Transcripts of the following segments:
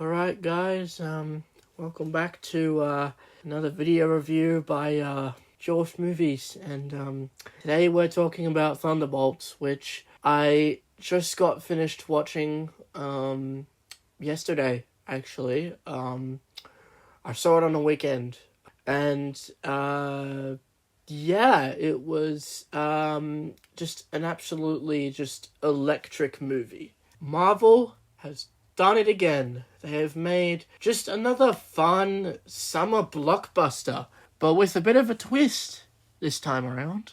Alright guys, welcome back to another video review by JAWSHMOVIES, and today we're talking about Thunderbolts, which I just got finished watching yesterday, actually. I saw it on the weekend, and yeah, it was just an absolutely just electric movie. Marvel has done it again. They have made just another fun summer blockbuster, but with a bit of a twist this time around.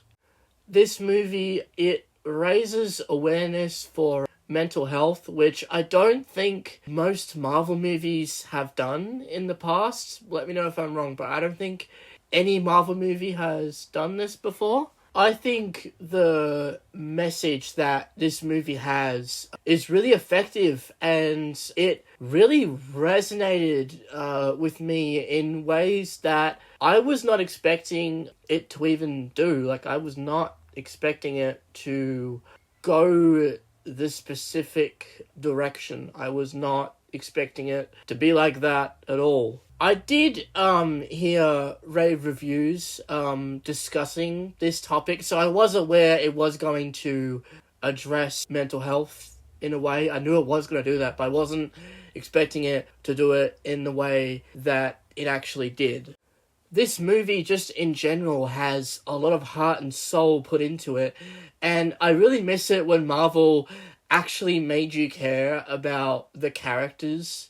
This movie, it raises awareness for mental health, which I don't think most Marvel movies have done in the past. Let me know if I'm wrong, but I don't think any Marvel movie has done this before. I think the message that this movie has is really effective, and it really resonated with me in ways that I was not expecting it to even do. Like, I was not expecting it to go the specific direction. I was not expecting it to be like that at all. I did hear rave reviews discussing this topic, so I was aware it was going to address mental health in a way. I knew it was going to do that, but I wasn't expecting it to do it in the way that it actually did. This movie, just in general, has a lot of heart and soul put into it, and I really miss it when Marvel actually made you care about the characters.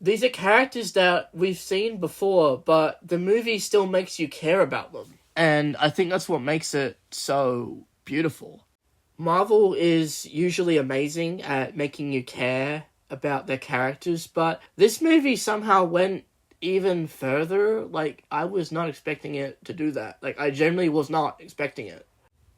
These are characters that we've seen before, but the movie still makes you care about them. And I think that's what makes it so beautiful. Marvel is usually amazing at making you care about their characters, but this movie somehow went even further. Like, I was not expecting it to do that. Like, I generally was not expecting it.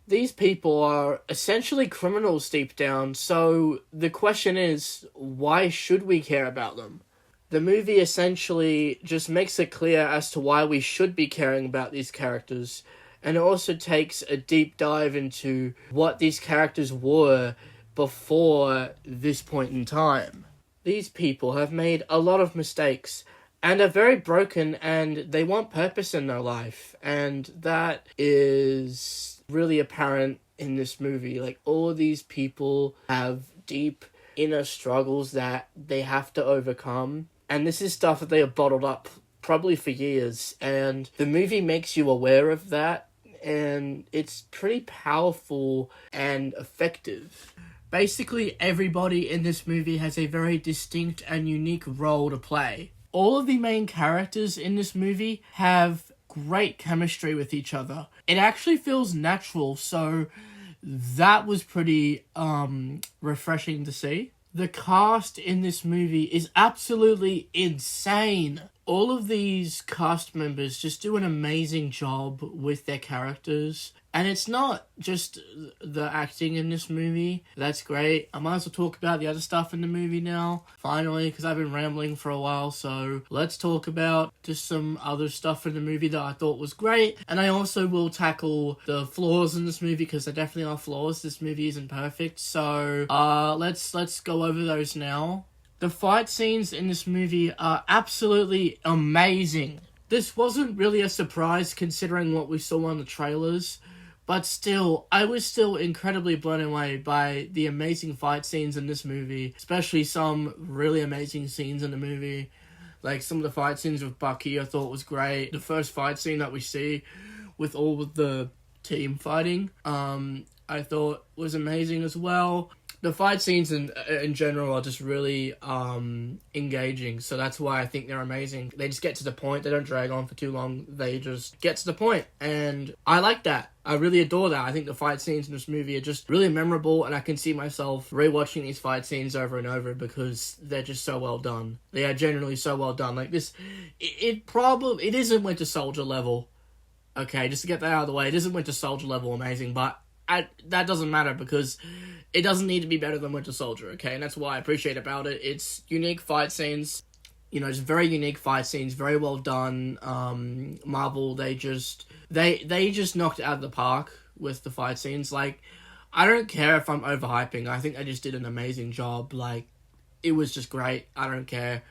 These people are essentially criminals deep down, so the question is, why should we care about them? The movie essentially just makes it clear as to why we should be caring about these characters, and it also takes a deep dive into what these characters were before this point in time. These people have made a lot of mistakes and are very broken, and they want purpose in their life, and that is really apparent in this movie. Like, all of these people have deep inner struggles that they have to overcome. And this is stuff that they have bottled up probably for years. And the movie makes you aware of that. And it's pretty powerful and effective. Basically, everybody in this movie has a very distinct and unique role to play. All of the main characters in this movie have great chemistry with each other. It actually feels natural, so that was pretty refreshing to see. The cast in this movie is absolutely insane. All of these cast members just do an amazing job with their characters. And it's not just the acting in this movie. That's great. I might as well talk about the other stuff in the movie now, finally, because I've been rambling for a while. So let's talk about just some other stuff in the movie that I thought was great. And I also will tackle the flaws in this movie, because there definitely are flaws. This movie isn't perfect. So let's go over those now. The fight scenes in this movie are absolutely amazing. This wasn't really a surprise considering what we saw on the trailers, but still, I was still incredibly blown away by the amazing fight scenes in this movie, especially some really amazing scenes in the movie. Like, some of the fight scenes with Bucky I thought was great. The first fight scene that we see with all of the team fighting, I thought was amazing as well. The fight scenes in general are just really engaging, so that's why I think they're amazing. They just get to the point. They don't drag on for too long. They just get to the point, and I like that. I really adore that. I think the fight scenes in this movie are just really memorable, and I can see myself rewatching these fight scenes over and over because they're just so well done. They are generally so well done. Like, this, it isn't Winter Soldier level. Okay, just to get that out of the way, it isn't Winter Soldier level amazing, but that doesn't matter because it doesn't need to be better than Winter Soldier, okay? And that's what I appreciate about it. It's unique fight scenes. You know, it's very unique fight scenes, very well done. Marvel, they just knocked it out of the park with the fight scenes. Like, I don't care if I'm overhyping. I think they just did an amazing job. Like, it was just great. I don't care.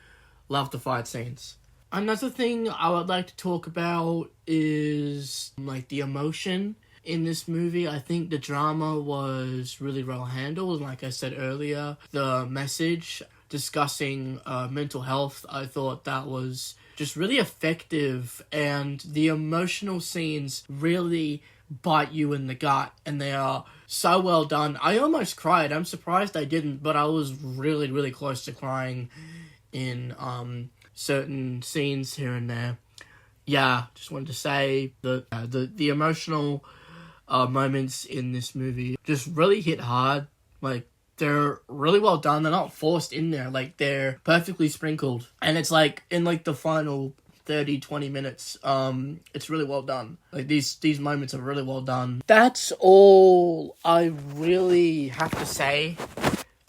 Love the fight scenes. Another thing I would like to talk about is, like, the emotion in this movie. I think the drama was really well handled. Like I said earlier, the message discussing mental health, I thought that was just really effective, and the emotional scenes really bite you in the gut, and they are so well done. I almost cried. I'm surprised I didn't, but I was really, really close to crying in certain scenes here and there. Yeah, just wanted to say that the emotional moments in this movie just really hit hard. Like, they're really well done. They're not forced in there. Like, they're perfectly sprinkled. And it's like, in like the final 30-20 minutes, it's really well done. Like, these moments are really well done. That's all I really have to say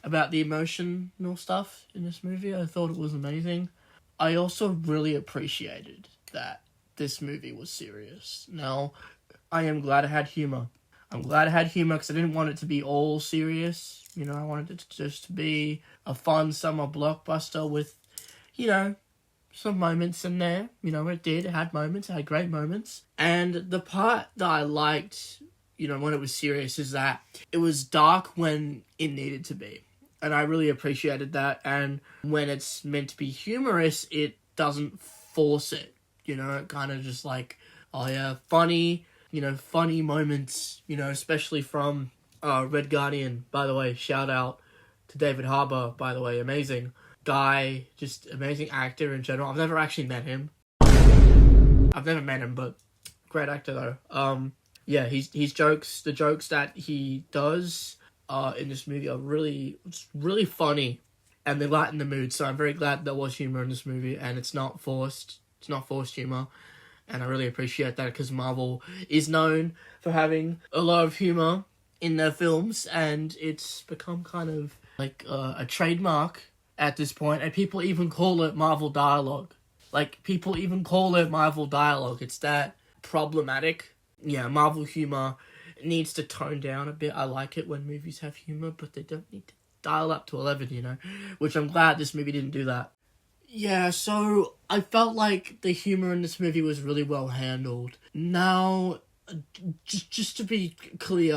about the emotional stuff in this movie. I thought it was amazing. I also really appreciated that this movie was serious. Now, I am glad it had humor. I'm glad it had humor because I didn't want it to be all serious. You know, I wanted it to just be a fun summer blockbuster with, you know, some moments in there. You know, it did. It had moments. It had great moments. And the part that I liked, you know, when it was serious is that it was dark when it needed to be. And I really appreciated that. And when it's meant to be humorous, it doesn't force it. You know, it kind of just like, oh yeah, funny, you know, funny moments, you know, especially from Red Guardian. By the way, shout out to David Harbour, by the way, amazing guy, just amazing actor in general. I've never actually met him. But great actor though. Yeah, his jokes, the jokes that he does in this movie are really funny, and they lighten the mood. So I'm very glad there was humor in this movie, and it's not forced. It's not forced humor, and I really appreciate that because Marvel is known for having a lot of humor in their films, and it's become kind of like a trademark at this point, and people even call it Marvel dialogue. Like, people even call it Marvel dialogue. It's that problematic. Yeah, Marvel humor needs to tone down a bit. I like it when movies have humor, but they don't need to dial up to 11, you know? Which I'm glad this movie didn't do that. Yeah, so I felt like the humor in this movie was really well handled. Now, just to be clear,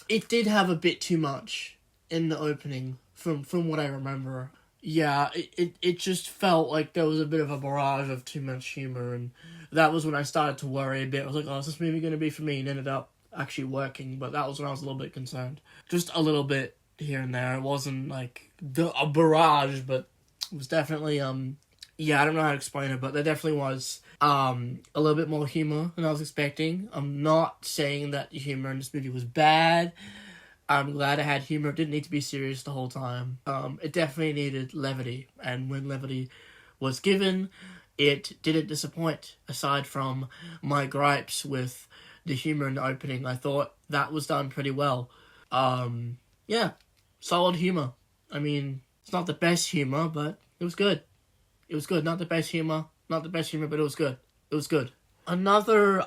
it did have a bit too much in the opening, from what I remember. Yeah, it just felt like there was a bit of a barrage of too much humor, and that was when I started to worry a bit. I was like, oh, is this movie going to be for me? And ended up actually working, but that was when I was a little bit concerned. Just a little bit here and there. It wasn't like a barrage, but it was definitely, yeah, I don't know how to explain it, but there definitely was a little bit more humor than I was expecting. I'm not saying that the humor in this movie was bad. I'm glad it had humor. It didn't need to be serious the whole time. It definitely needed levity, and when levity was given, it didn't disappoint. Aside from my gripes with the humor in the opening, I thought that was done pretty well. Yeah, solid humor. I mean, it's not the best humor, but it was good. It was good. Not the best humor, but it was good. It was good. Another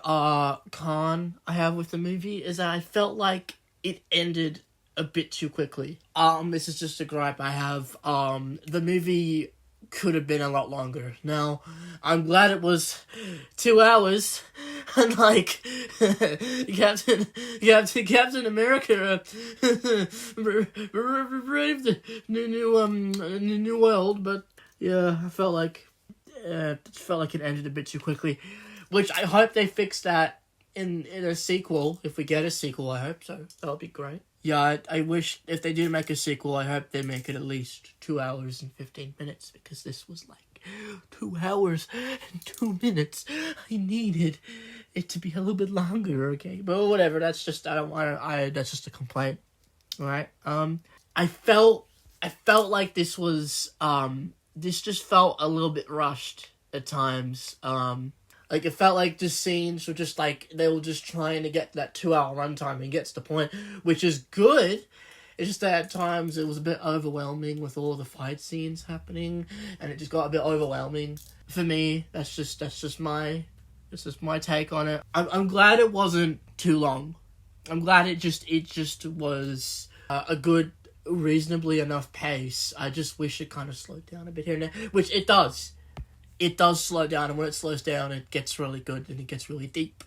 con I have with the movie is that I felt like it ended a bit too quickly. This is just a gripe I have. The movie could have been a lot longer. Now, I'm glad it was 2 hours, and like Captain America braved the new world, but yeah, I felt like it ended a bit too quickly, which I hope they fix that in a sequel. If we get a sequel, I hope so. That would be great. Yeah, I wish if they do make a sequel, I hope they make it at least 2 hours and 15 minutes, because this was like 2 hours and 2 minutes. I needed it to be a little bit longer, okay? But whatever, that's just, that's just a complaint. Alright? I felt like this was, this just felt a little bit rushed at times. Like, it felt like the scenes were just like, they were just trying to get that 2 hour runtime and get to the point, which is good. It's just that at times it was a bit overwhelming with all the fight scenes happening, and it just got a bit overwhelming for me. That's just my take on it. I'm glad it wasn't too long. I'm glad it just was a good reasonably enough pace. I just wish it kind of slowed down a bit here and there, which it does. It does slow down, and when it slows down, it gets really good and it gets really deep.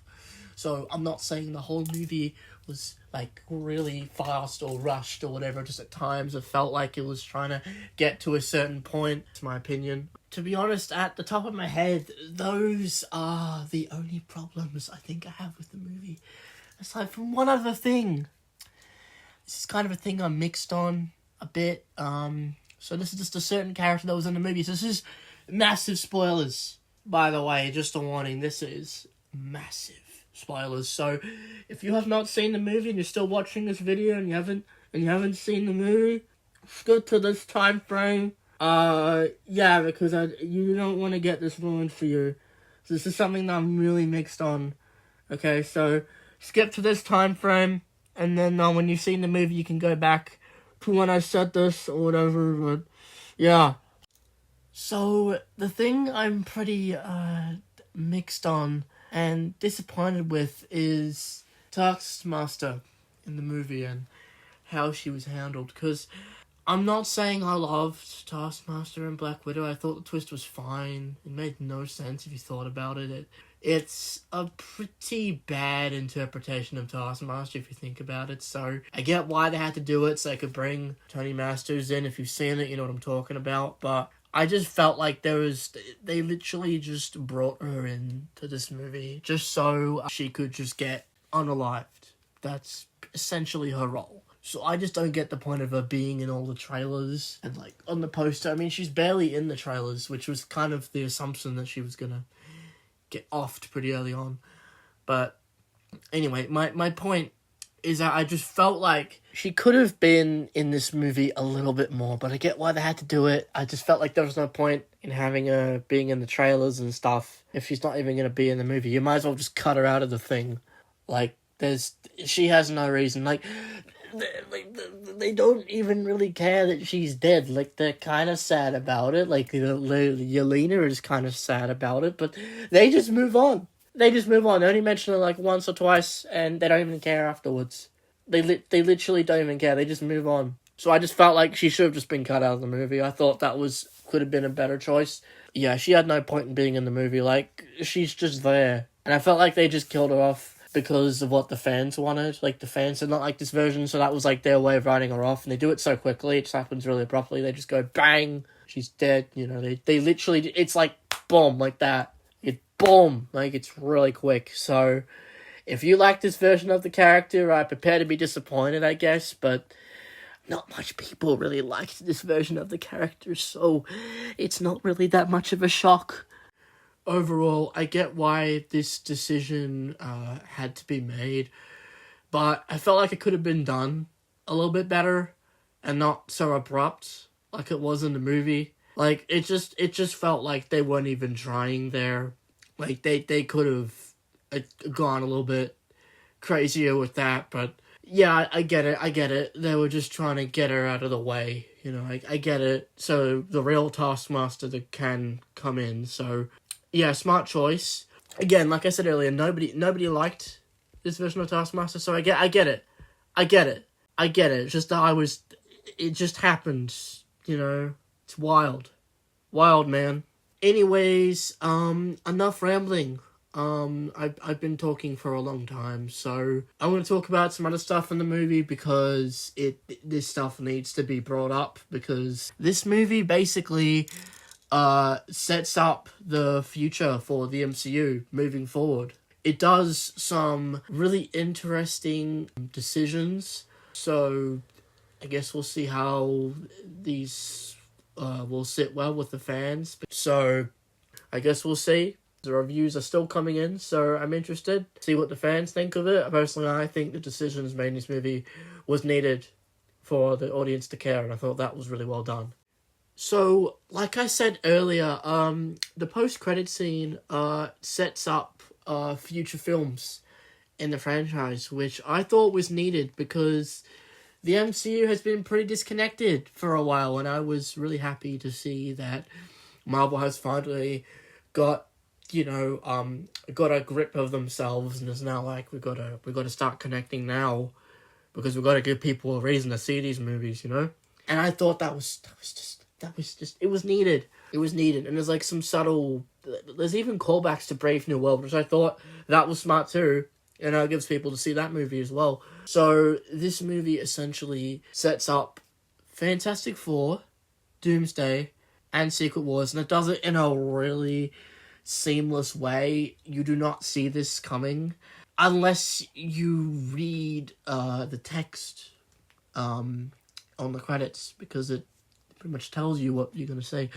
So I'm not saying the whole movie was like really fast or rushed or whatever. Just at times it felt like it was trying to get to a certain point. It's my opinion. To be honest, at the top of my head, those are the only problems I think I have with the movie. Aside from one other thing. This is kind of a thing I'm mixed on a bit. So this is just a certain character that was in the movie. So this is massive spoilers, by the way. Just a warning. This is massive spoilers. So if you have not seen the movie and you're still watching this video and you haven't seen the movie, skip to this time frame. Yeah, because you don't want to get this ruined for you. So this is something that I'm really mixed on. Okay, so skip to this time frame. And then when you've seen the movie, you can go back to when I said this or whatever. But yeah. So the thing I'm pretty mixed on and disappointed with is Taskmaster in the movie and how she was handled. Because I'm not saying I loved Taskmaster and Black Widow. I thought the twist was fine. It made no sense if you thought about it. It's a pretty bad interpretation of Taskmaster if you think about it. So I get why they had to do it so they could bring Tony Masters in. If you've seen it, you know what I'm talking about. But I just felt like they literally just brought her into this movie just so she could just get unalived. That's essentially her role. So I just don't get the point of her being in all the trailers and like on the poster. I mean, she's barely in the trailers, which was kind of the assumption that she was gonna get offed pretty early on. But anyway, my point is that I just felt like she could have been in this movie a little bit more, but I get why they had to do it. I just felt like there was no point in having her being in the trailers and stuff if she's not even going to be in the movie. You might as well just cut her out of the thing. Like, she has no reason. Like, they don't even really care that she's dead. Like, they're kind of sad about it. Like, Yelena is kind of sad about it, but they just move on. They only mention it like once or twice, and they don't even care afterwards. They literally don't even care. They just move on. So I just felt like she should have just been cut out of the movie. I thought that could have been a better choice. Yeah, she had no point in being in the movie. Like, she's just there. And I felt like they just killed her off because of what the fans wanted. Like, the fans did not like this version, so that was like their way of writing her off. And they do it so quickly. It just happens really abruptly. They just go, bang, she's dead. You know, they literally, it's like, boom, like that. Boom! Like, it's really quick. So, if you like this version of the character, I prepare to be disappointed, I guess, but not much people really liked this version of the character, so it's not really that much of a shock. Overall, I get why this decision had to be made, but I felt like it could have been done a little bit better and not so abrupt like it was in the movie. Like, it just felt like they weren't even trying there. Like, they could have gone a little bit crazier with that, but yeah, I get it. They were just trying to get her out of the way, you know, I get it. So the real Taskmaster that can come in, so yeah, smart choice. Again, like I said earlier, nobody liked this version of Taskmaster, so I get it. It's just that it just happened, you know. It's wild, man. Anyways, enough rambling. I've been talking for a long time, so I want to talk about some other stuff in the movie because this stuff needs to be brought up, because this movie basically sets up the future for the MCU moving forward. It does some really interesting decisions, so I guess we'll see how these will sit well with the fans. So I guess we'll see. The reviews are still coming in, so I'm interested to see what the fans think of it. Personally, I think the decisions made in this movie was needed for the audience to care, and I thought that was really well done. So, like I said earlier, the post-credit scene sets up future films in the franchise, which I thought was needed because the MCU has been pretty disconnected for a while, and I was really happy to see that Marvel has finally got a grip of themselves and is now like, we gotta start connecting now because we've got to give people a reason to see these movies, you know? And I thought that was just, it was needed. It was needed. And there's like some subtle, there's even callbacks to Brave New World, which I thought that was smart too. And it gives people to see that movie as well. So this movie essentially sets up Fantastic Four, Doomsday, and Secret Wars, and it does it in a really seamless way. You do not see this coming unless you read the text on the credits, because it pretty much tells you what you're going to say.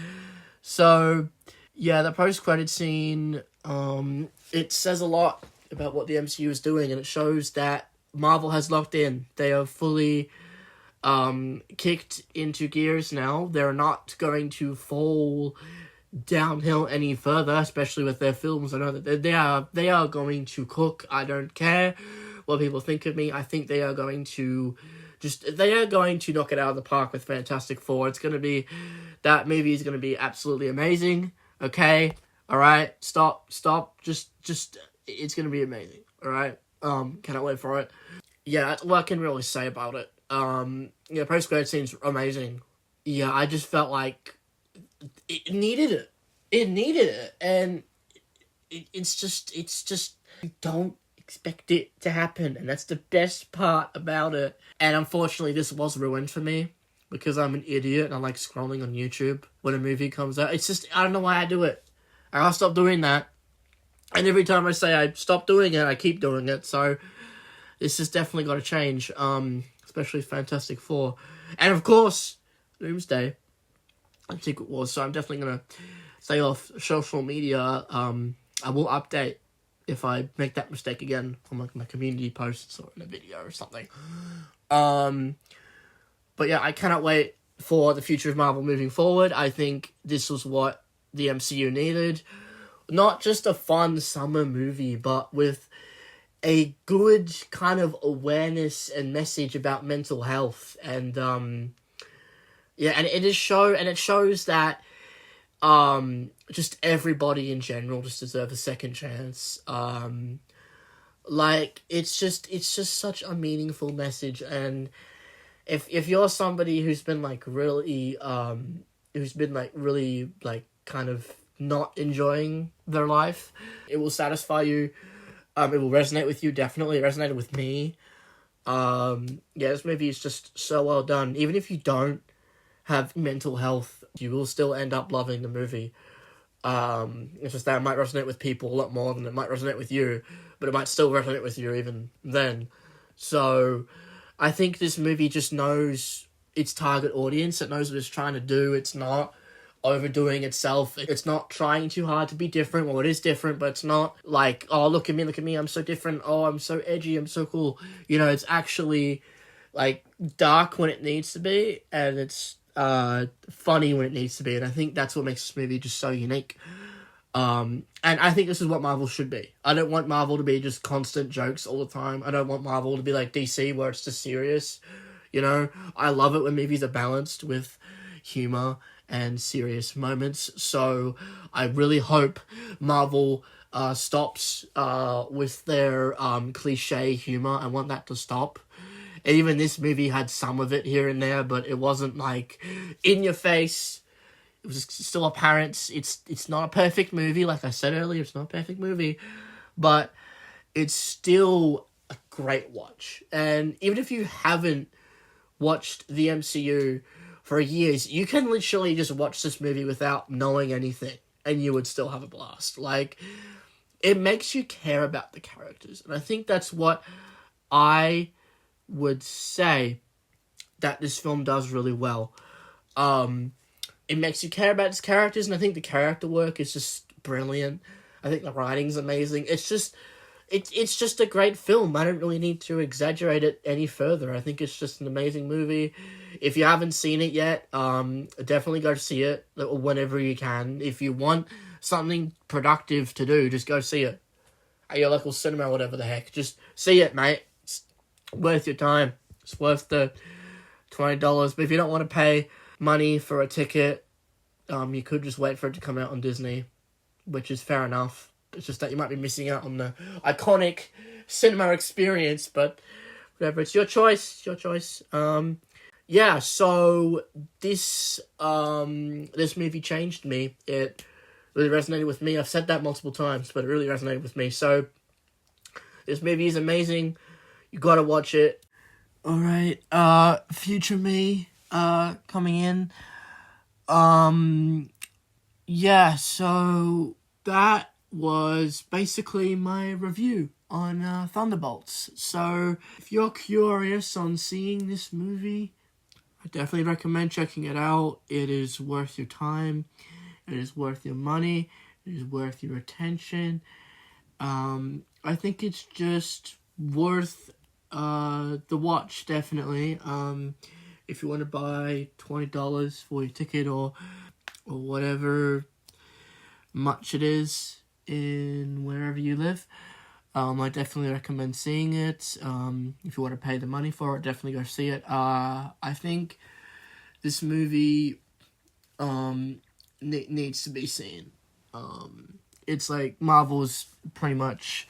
So, yeah, the post-credit scene, it says a lot about what the MCU is doing, and it shows that Marvel has locked in. They are fully kicked into gears now. They're not going to fall downhill any further, especially with their films. I know that they are going to cook. I don't care what people think of me. I think they are going to knock it out of the park with Fantastic Four. That movie is going to be absolutely amazing. Okay, all right, stop. Just it's going to be amazing. All right, cannot wait for it. Yeah, that's what I can really say about it. Yeah, post-credit scene's amazing. Yeah, I just felt like it needed it. It needed it, and it's just you don't expect it to happen, and that's the best part about it. And unfortunately, this was ruined for me because I'm an idiot and I like scrolling on YouTube when a movie comes out. It's just, I don't know why I do it. I'll stop doing that, and every time I say I stop doing it, I keep doing it. So this has definitely got to change. Especially Fantastic Four, and of course Doomsday and Secret Wars. So I'm definitely gonna stay off social media. I will update if I make that mistake again on like my community posts or in a video or something. But yeah, I cannot wait for the future of Marvel moving forward. I think this was what the MCU needed. Not just a fun summer movie, but with a good kind of awareness and message about mental health. And yeah, and it shows that just everybody in general just deserves a second chance. Like it's just such a meaningful message. And if you're somebody who's been really kind of not enjoying their life, it will satisfy you. It will resonate with you, definitely. It resonated with me. Yeah, this movie is just so well done. Even if you don't have mental health, you will still end up loving the movie. It's just that it might resonate with people a lot more than it might resonate with you, but it might still resonate with you even then. So, I think this movie just knows its target audience. It knows what it's trying to do. It's not overdoing itself. It's not trying too hard to be different. Well, it is different, but it's not like, oh, look at me, I'm so different. Oh, I'm so edgy, I'm so cool. You know, it's actually like dark when it needs to be, and it's funny when it needs to be. And I think that's what makes this movie just so unique. And I think this is what Marvel should be. I don't want Marvel to be just constant jokes all the time. I don't want Marvel to be like DC where it's just serious. You know, I love it when movies are balanced with humor and serious moments. So I really hope Marvel stops with their cliche humor. I want that to stop. And even this movie had some of it here and there, but it wasn't like in your face. It was still apparent. It's not a perfect movie, like I said earlier. It's not a perfect movie, but it's still a great watch. And even if you haven't watched the MCU for years, you can literally just watch this movie without knowing anything, and you would still have a blast. Like, it makes you care about the characters, and I think that's what I would say that this film does really well. It makes you care about its characters, and I think the character work is just brilliant. I think the writing's amazing. It's just a great film. I don't really need to exaggerate it any further. I think it's just an amazing movie. If you haven't seen it yet, definitely go see it whenever you can. If you want something productive to do, just go see it at your local cinema, whatever the heck. Just see it, mate. It's worth your time. It's worth the $20. But if you don't want to pay money for a ticket, you could just wait for it to come out on Disney, which is fair enough. It's just that you might be missing out on the iconic cinema experience, but whatever. It's your choice. It's your choice. Yeah. So this movie changed me. It really resonated with me. I've said that multiple times, but it really resonated with me. So this movie is amazing. You gotta watch it. All right. Future me. Coming in. Yeah. So that was basically my review on Thunderbolts. So if you're curious on seeing this movie, I definitely recommend checking it out. It is worth your time. It is worth your money. It is worth your attention. I think it's just worth the watch, definitely. If you want to buy $20 for your ticket or whatever much it is in wherever you live, I definitely recommend seeing it. If you want to pay the money for it, definitely go see it. I think this movie needs to be seen. It's like Marvel's pretty much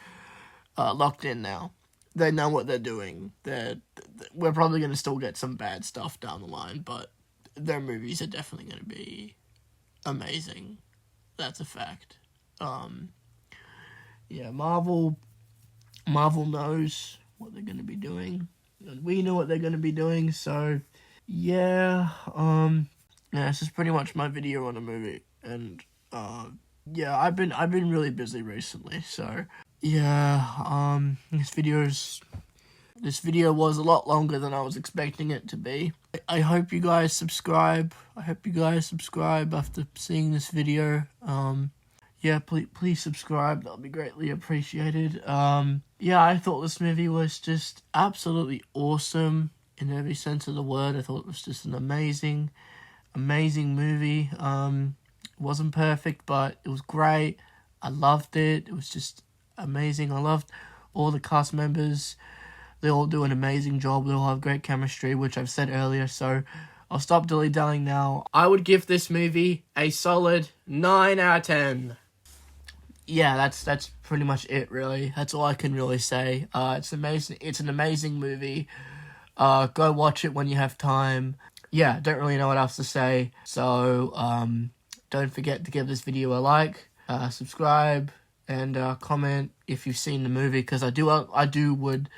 locked in now. They know what they're doing. We're probably going to still get some bad stuff down the line, but their movies are definitely going to be amazing. That's a fact. Yeah, Marvel knows what they're going to be doing, and we know what they're going to be doing. So, yeah, this is pretty much my video on the movie, and yeah, I've been really busy recently, so yeah, this video was a lot longer than I was expecting it to be. I hope you guys subscribe. After seeing this video. Yeah, please subscribe. That'll be greatly appreciated. Yeah, I thought this movie was just absolutely awesome in every sense of the word. I thought it was just an amazing movie. It wasn't perfect, but it was great. I loved it. It was just amazing. I loved all the cast members. They all do an amazing job. They all have great chemistry, which I've said earlier, so I'll stop dilly-dallying now. I would give this movie a solid 9 out of 10. Yeah, that's pretty much it, really. That's all I can really say. It's amazing. It's an amazing movie. Go watch it when you have time. Yeah, don't really know what else to say. So, don't forget to give this video a like, subscribe, and comment if you've seen the movie, because I would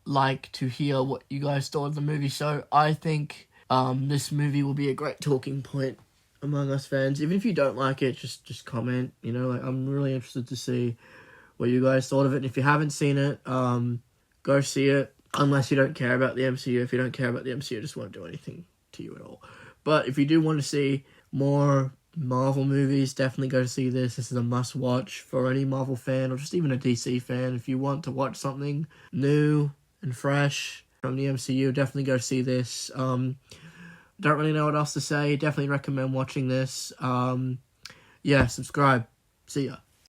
like to hear what you guys thought of the movie. So I think this movie will be a great talking point among us fans. Even if you don't like it, just comment. You know, like, I'm really interested to see what you guys thought of it. And if you haven't seen it, go see it. Unless you don't care about the MCU. If you don't care about the MCU, it just won't do anything to you at all. But if you do want to see more Marvel movies, definitely go see this. This is a must-watch for any Marvel fan or just even a DC fan. If you want to watch something new and fresh from the MCU, definitely go see this. Don't really know what else to say. Definitely recommend watching this. Yeah, subscribe. See ya.